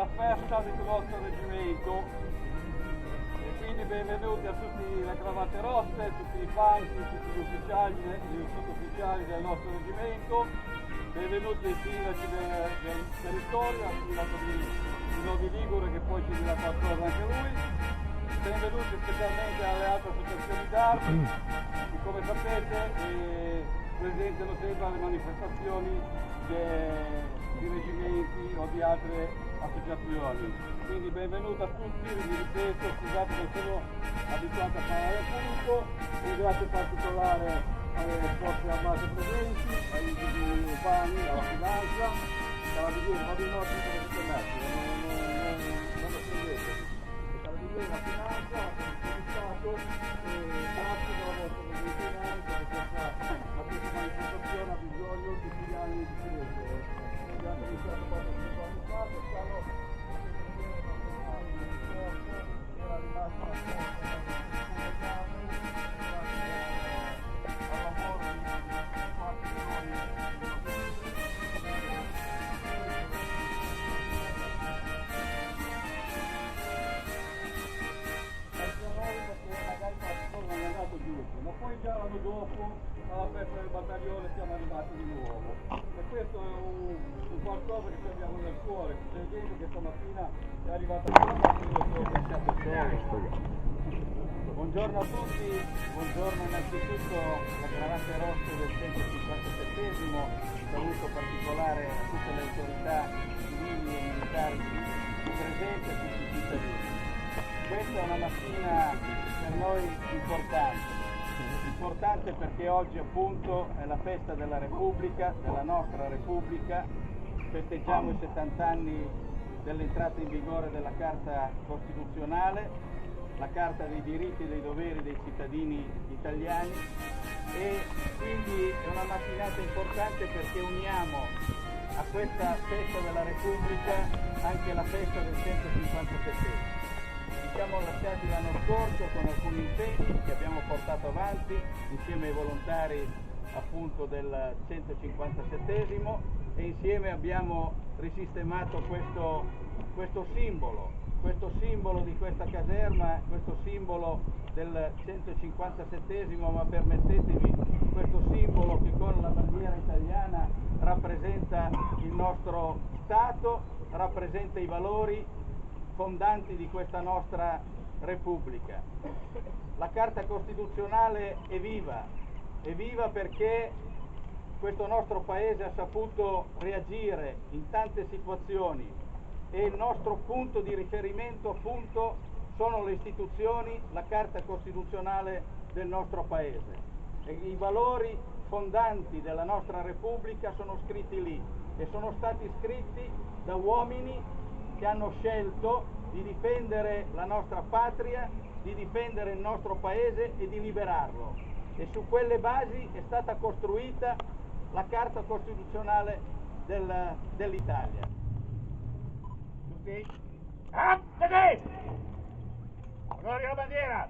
la festa del nostro reggimento. E quindi benvenuti a tutte le cravatte rosse, tutti i fans, tutti gli ufficiali, gli sottufficiali del nostro reggimento, benvenuti ai sindaci del territorio, al sindaco di Novi Ligure che poi ci dirà qualcosa anche lui, benvenuti specialmente alle altre associazioni d'armi che come sapete presentano sempre alle manifestazioni di reggimenti o di altre associazioni. Quindi benvenuto a tutti, vi ripeto, scusate che sono abituato a parlare pubblico, un grazie particolare alle forze armate presenti, ai vigili urbani, alla finanza, carabinieri, ma di no tutte le commerci, non lo prendete. Carabinieri, la finanza, la Polizia di Stato, grazie della vostra comunità, perché questa manifestazione ha bisogno di tutti gli anni di silenzio. Abbiamo iniziato qualche anni fa, quest'anno era rimasta una forza al lavoro di qualche non è andato giusto, ma poi già l'anno dopo alla festa del battaglione siamo arrivati di nuovo e questo è un qualcosa che abbiamo nel cuore. C'è gente che stamattina è arrivata qua e buongiorno a tutti, buongiorno innanzitutto alla cravatte rosse del 157esimo, un saluto particolare a tutte le autorità civili e militari presenti e a tutti i cittadini. Questa è una mattina per noi importante perché oggi appunto è la festa della Repubblica, della nostra Repubblica, festeggiamo i 70 anni dell'entrata in vigore della Carta Costituzionale, la Carta dei diritti e dei doveri dei cittadini italiani e quindi è una mattinata importante perché uniamo a questa festa della Repubblica anche la festa del 157esimo. Ci siamo lasciati l'anno scorso con alcuni impegni che abbiamo portato avanti insieme ai volontari appunto del 157esimo e insieme abbiamo risistemato questo simbolo di questa caserma, questo simbolo del 157esimo, ma permettetemi, questo simbolo che con la bandiera italiana rappresenta il nostro Stato, rappresenta i valori fondanti di questa nostra Repubblica. La Carta Costituzionale è viva perché questo nostro Paese ha saputo reagire in tante situazioni e il nostro punto di riferimento appunto sono le istituzioni, la Carta Costituzionale del nostro Paese. E i valori fondanti della nostra Repubblica sono scritti lì e sono stati scritti da uomini che hanno scelto di difendere la nostra patria, di difendere il nostro paese e di liberarlo. E su quelle basi è stata costruita la Carta Costituzionale dell'Italia. Tutti? Avanti! Onore alla bandiera!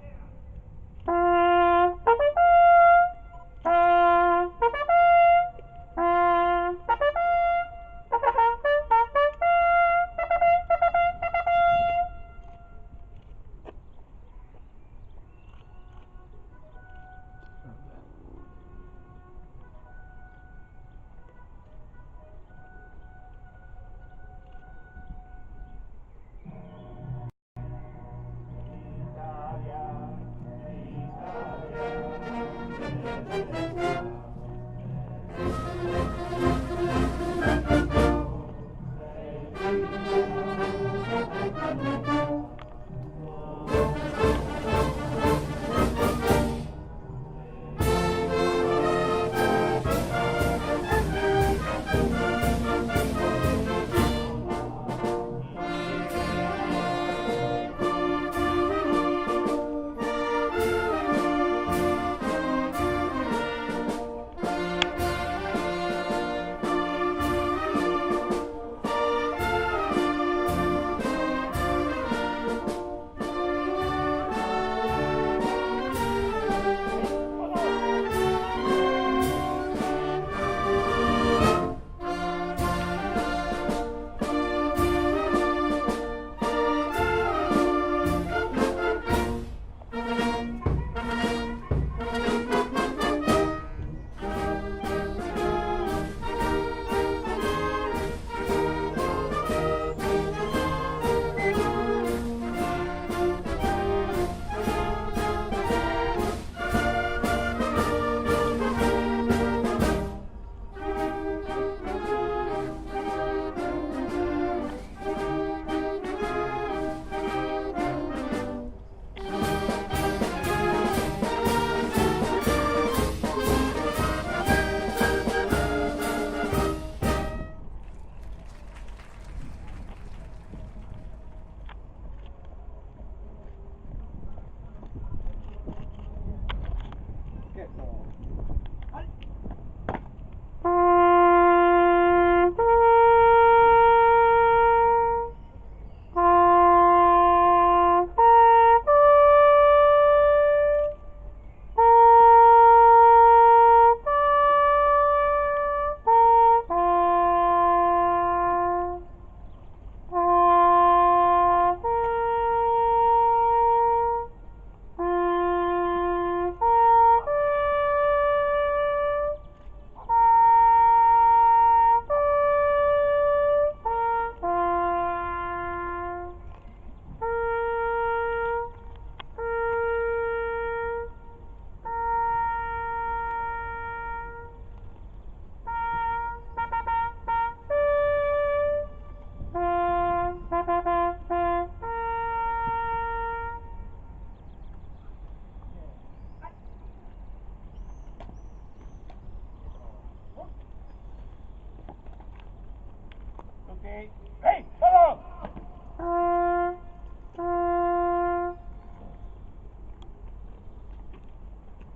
Ehi, fallo!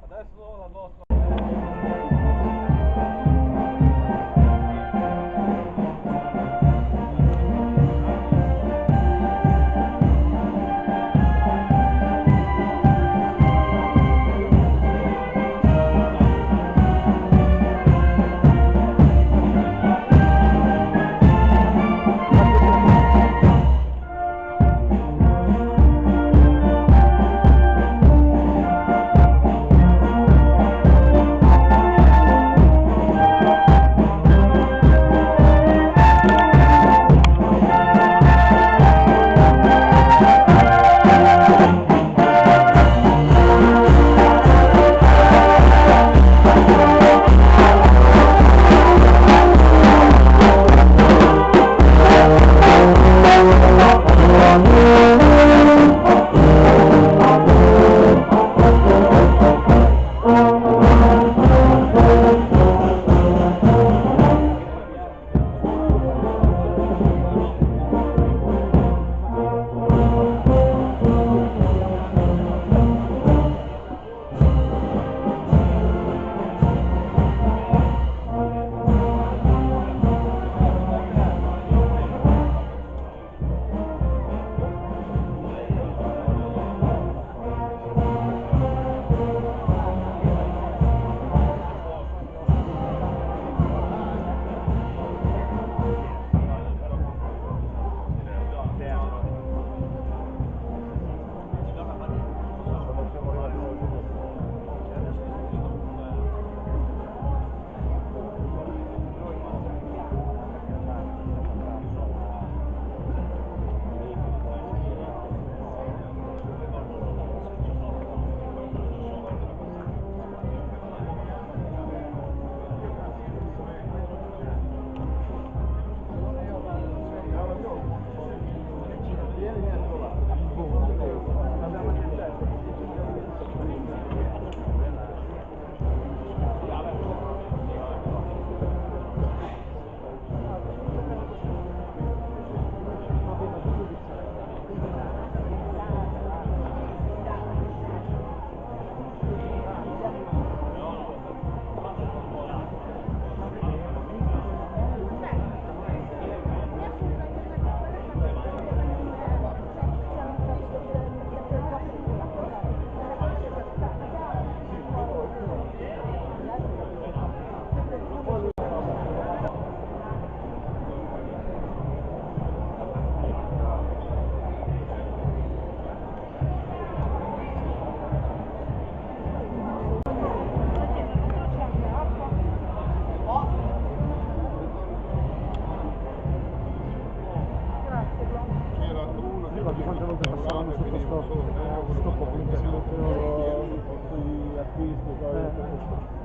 Adesso la nostra...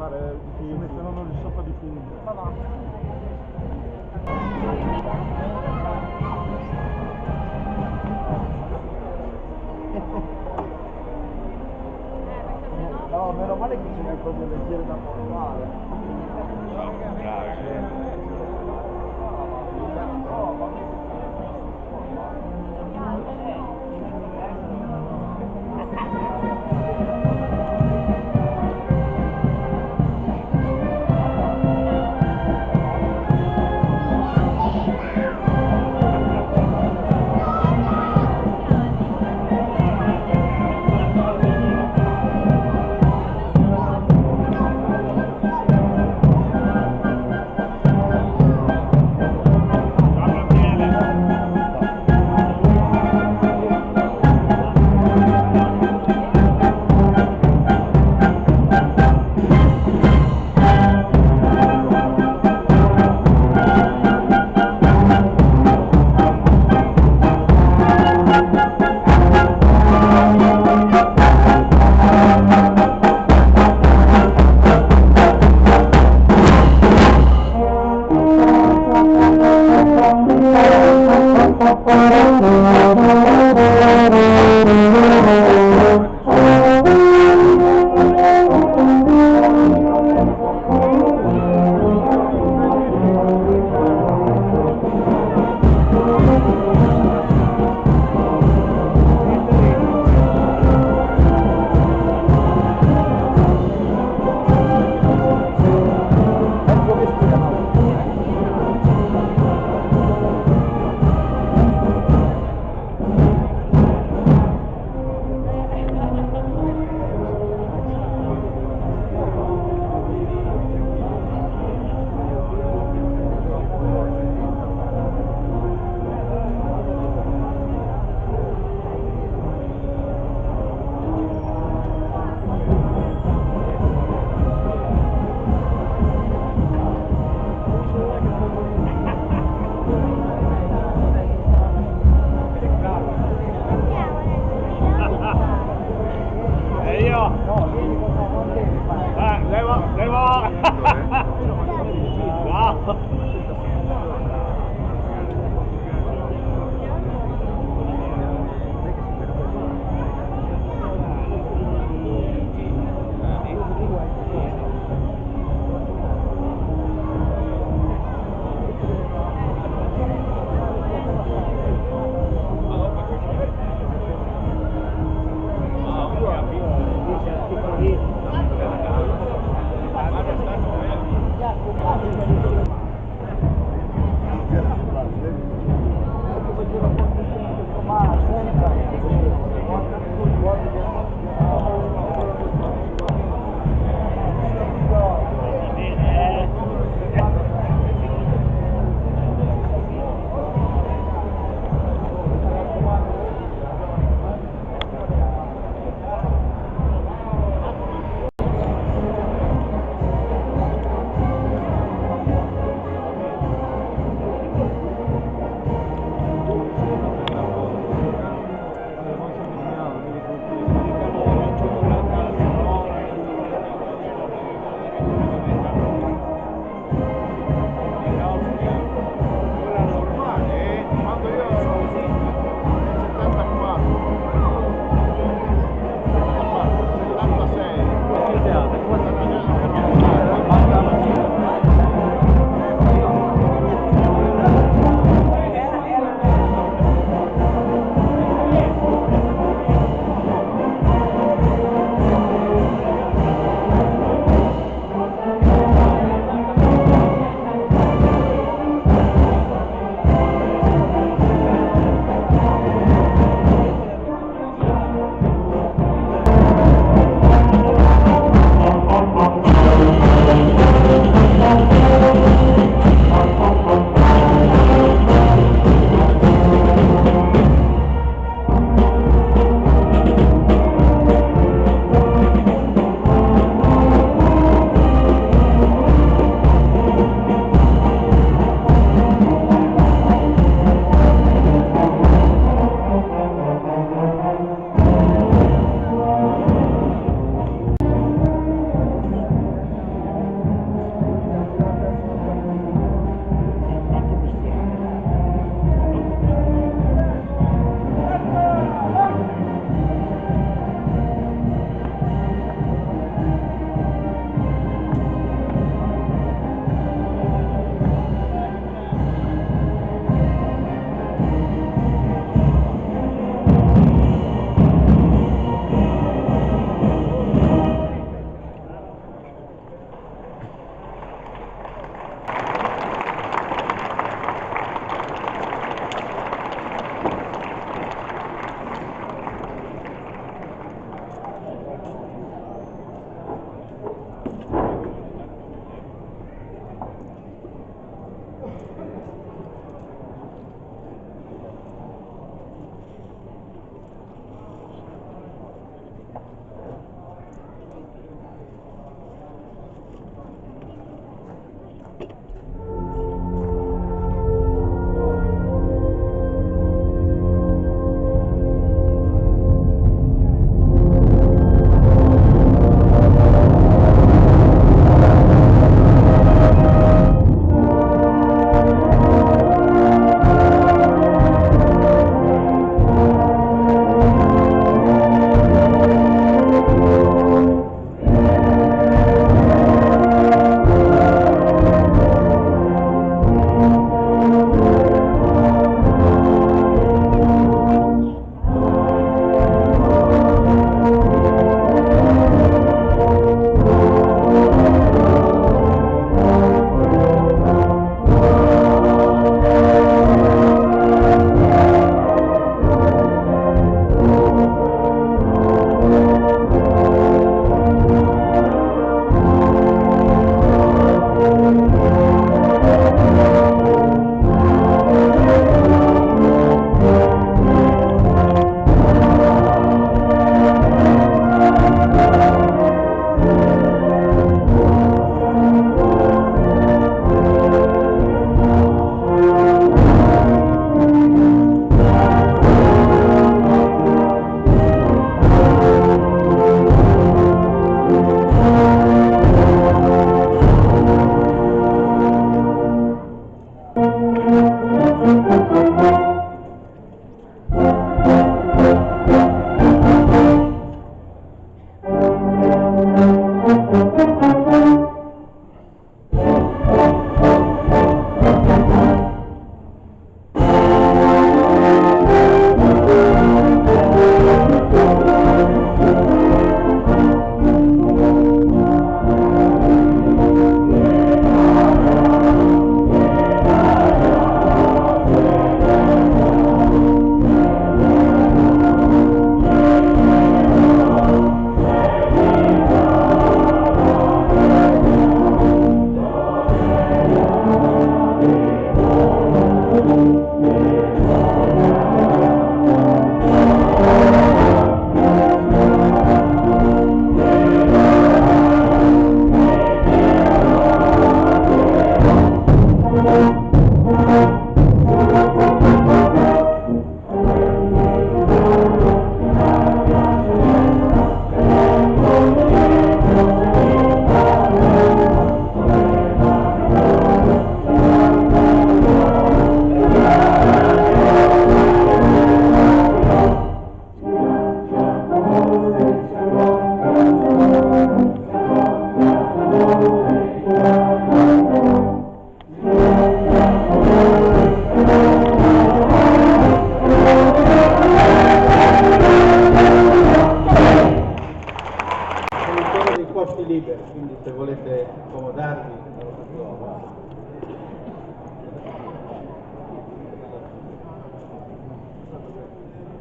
fare di film, metteranno lì sopra di film. No, meno male che ce n'è proprio leggere da portare.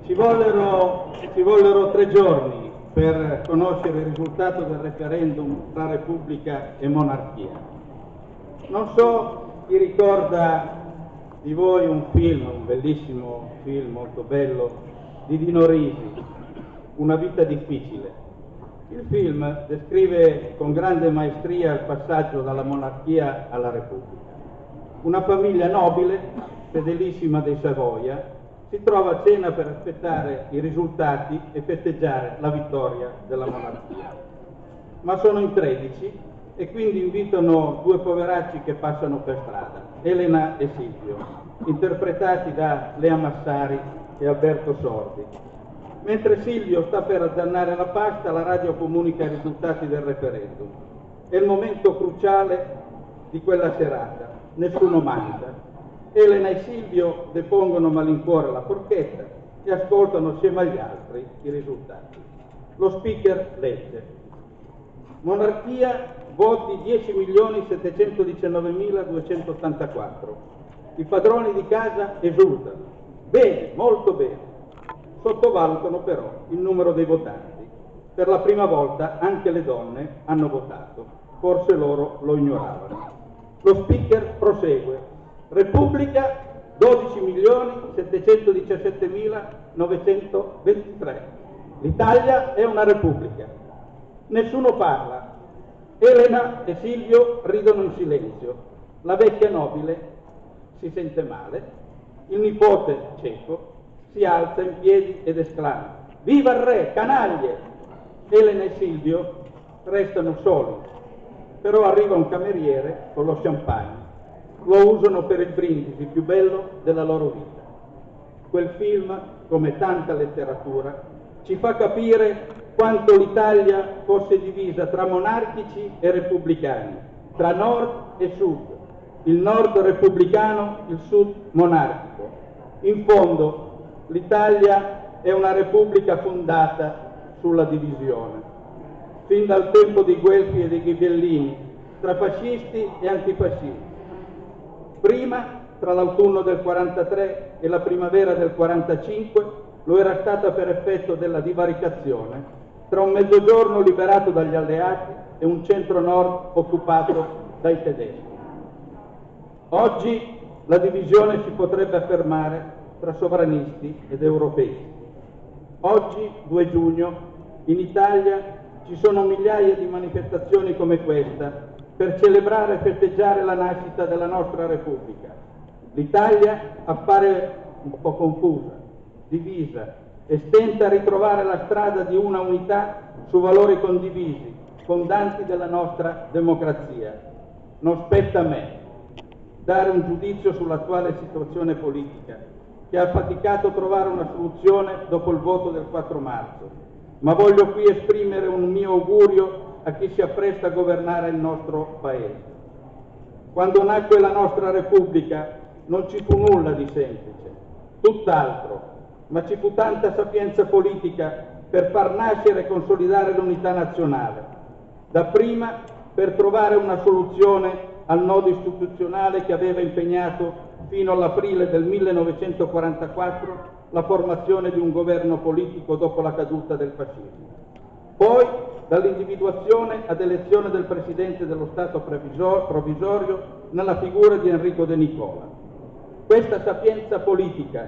Ci vollero 3 giorni per conoscere il risultato del referendum tra Repubblica e monarchia. Non so chi ricorda di voi un bellissimo film, molto bello, di Dino Risi, Una vita difficile. Il film descrive con grande maestria il passaggio dalla monarchia alla Repubblica. Una famiglia nobile, fedelissima dei Savoia, si trova a cena per aspettare i risultati e festeggiare la vittoria della monarchia. Ma sono in 13 e quindi invitano 2 poveracci che passano per strada, Elena e Silvio, interpretati da Lea Massari e Alberto Sordi. Mentre Silvio sta per azzannare la pasta, la radio comunica i risultati del referendum. È il momento cruciale di quella serata. Nessuno mangia. Elena e Silvio depongono a malincuore la forchetta e ascoltano assieme agli altri i risultati. Lo speaker legge: monarchia, voti 10.719.284. I padroni di casa esultano. Bene, molto bene. Sottovalutano però il numero dei votanti. Per la prima volta anche le donne hanno votato, forse loro lo ignoravano. Lo speaker prosegue: Repubblica 12.717.923. L'Italia è una repubblica. Nessuno parla. Elena e Silvio ridono in silenzio. La vecchia nobile si sente male. Il nipote cieco si alza in piedi ed esclama: viva il re, canaglie! Elena e Silvio restano soli, però arriva un cameriere con lo champagne. Lo usano per il brindisi più bello della loro vita. Quel film, come tanta letteratura, ci fa capire quanto l'Italia fosse divisa tra monarchici e repubblicani, tra nord e sud, il nord repubblicano, il sud monarchico. In fondo, l'Italia è una repubblica fondata sulla divisione, fin dal tempo dei Guelfi e dei Ghibellini, tra fascisti e antifascisti. Prima, tra l'autunno del 43 e la primavera del 45, lo era stata per effetto della divaricazione tra un mezzogiorno liberato dagli alleati e un centro-nord occupato dai tedeschi. Oggi la divisione si potrebbe affermare tra sovranisti ed europeisti. Oggi, 2 giugno, in Italia ci sono migliaia di manifestazioni come questa per celebrare e festeggiare la nascita della nostra Repubblica. L'Italia appare un po' confusa, divisa e stenta a ritrovare la strada di una unità su valori condivisi, fondanti della nostra democrazia. Non spetta a me dare un giudizio sull'attuale situazione politica, che ha faticato a trovare una soluzione dopo il voto del 4 marzo, ma voglio qui esprimere un mio augurio a chi si appresta a governare il nostro Paese. Quando nacque la nostra Repubblica non ci fu nulla di semplice, tutt'altro, ma ci fu tanta sapienza politica per far nascere e consolidare l'unità nazionale. Dapprima per trovare una soluzione al nodo istituzionale che aveva impegnato fino all'aprile del 1944 la formazione di un governo politico dopo la caduta del fascismo. Poi dall'individuazione ad elezione del Presidente dello Stato provvisorio nella figura di Enrico De Nicola. Questa sapienza politica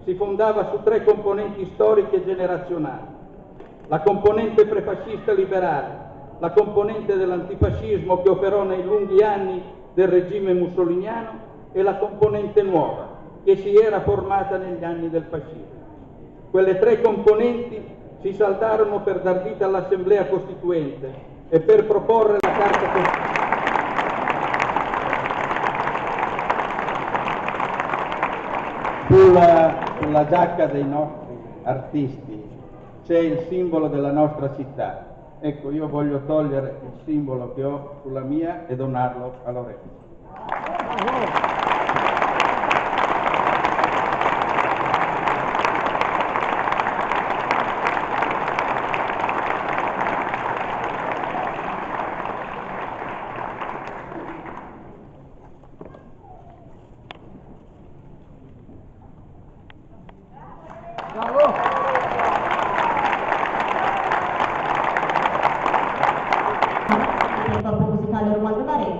si fondava su 3 componenti storiche e generazionali: la componente prefascista liberale, la componente dell'antifascismo che operò nei lunghi anni del regime mussoliniano e la componente nuova che si era formata negli anni del fascismo. Quelle 3 componenti si saldarono per dar vita all'Assemblea Costituente e per proporre la Carta Costituzionale. Sulla giacca dei nostri artisti c'è il simbolo della nostra città. Ecco, io voglio togliere il simbolo che ho sulla mia e donarlo a Lorenzo. Bravo!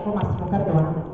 Greco Massimo Cardona.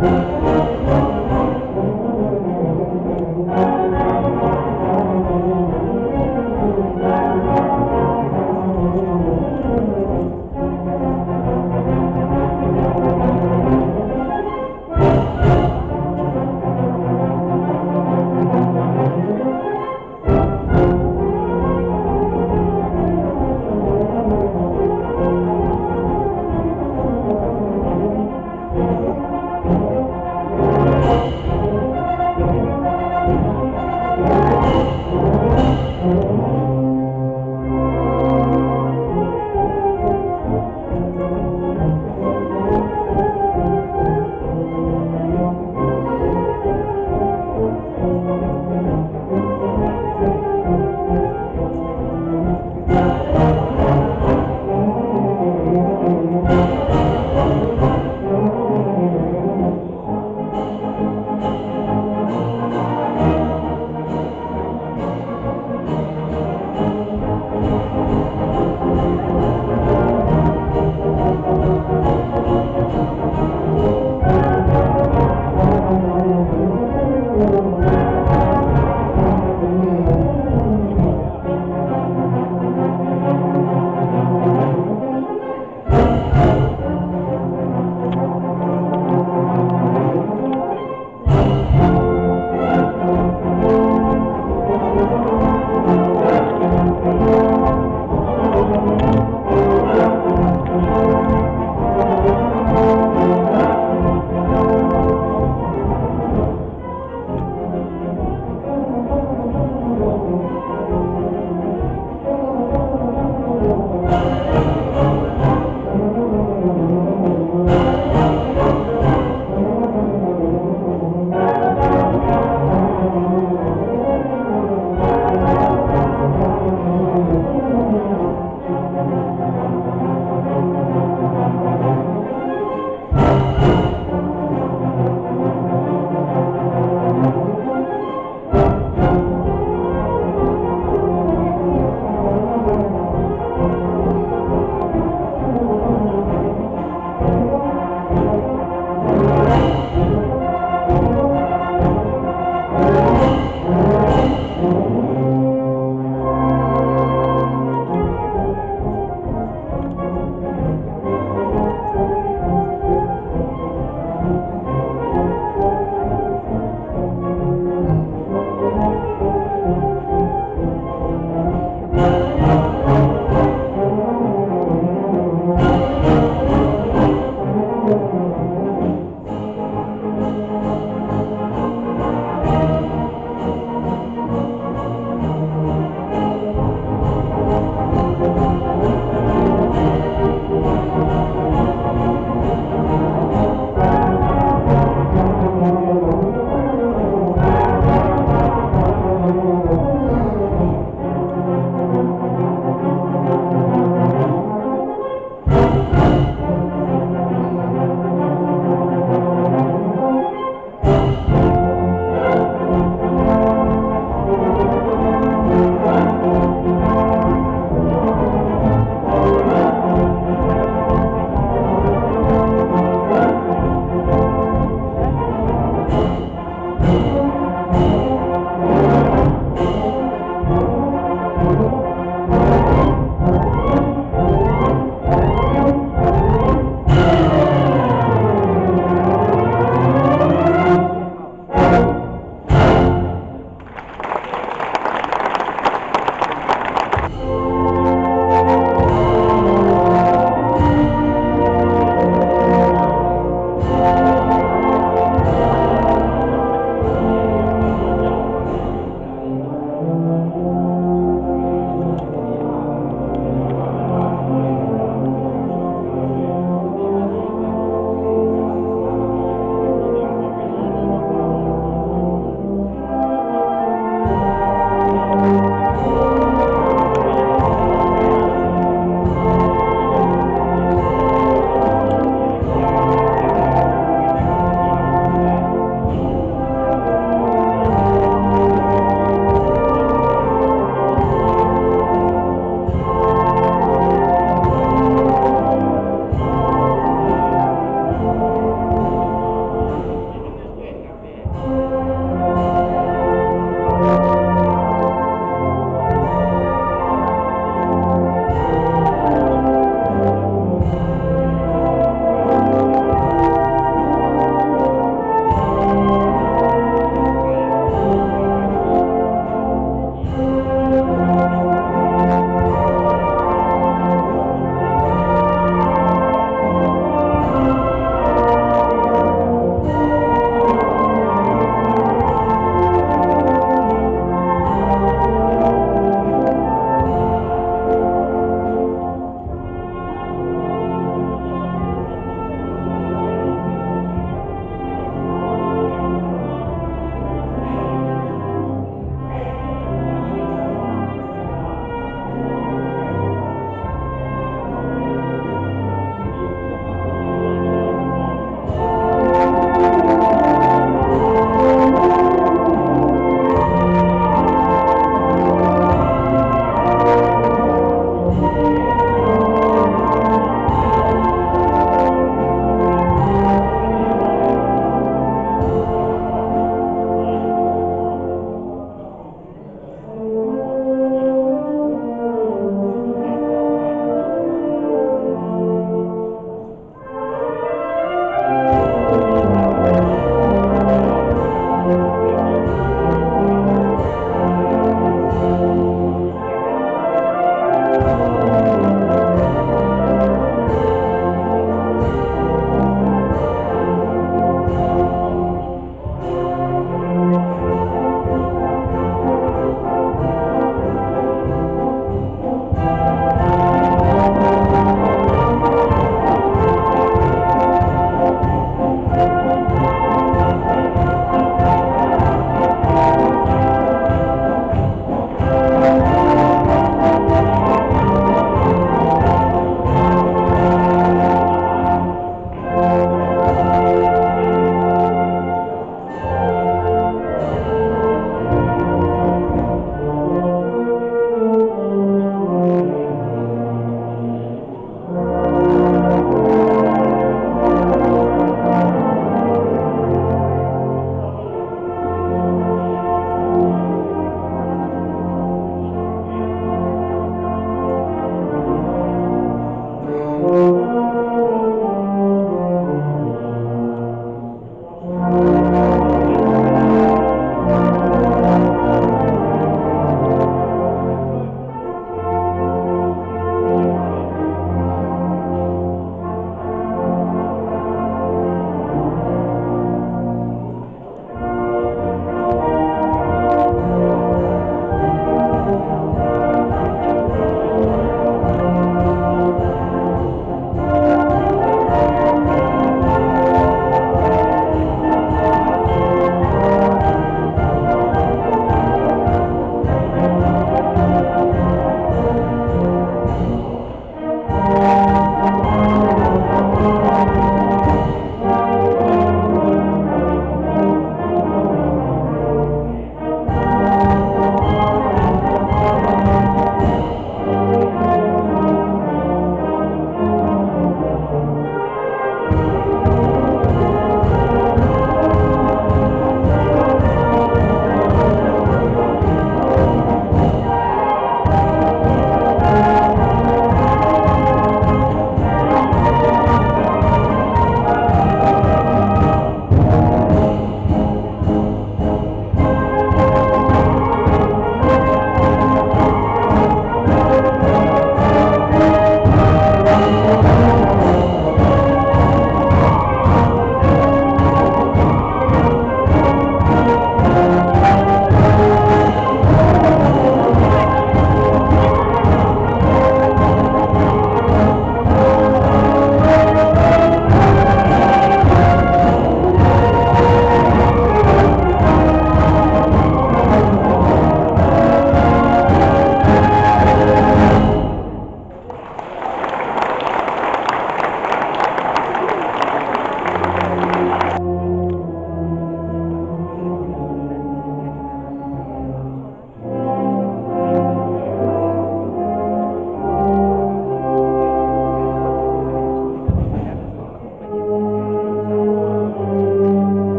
Thank you.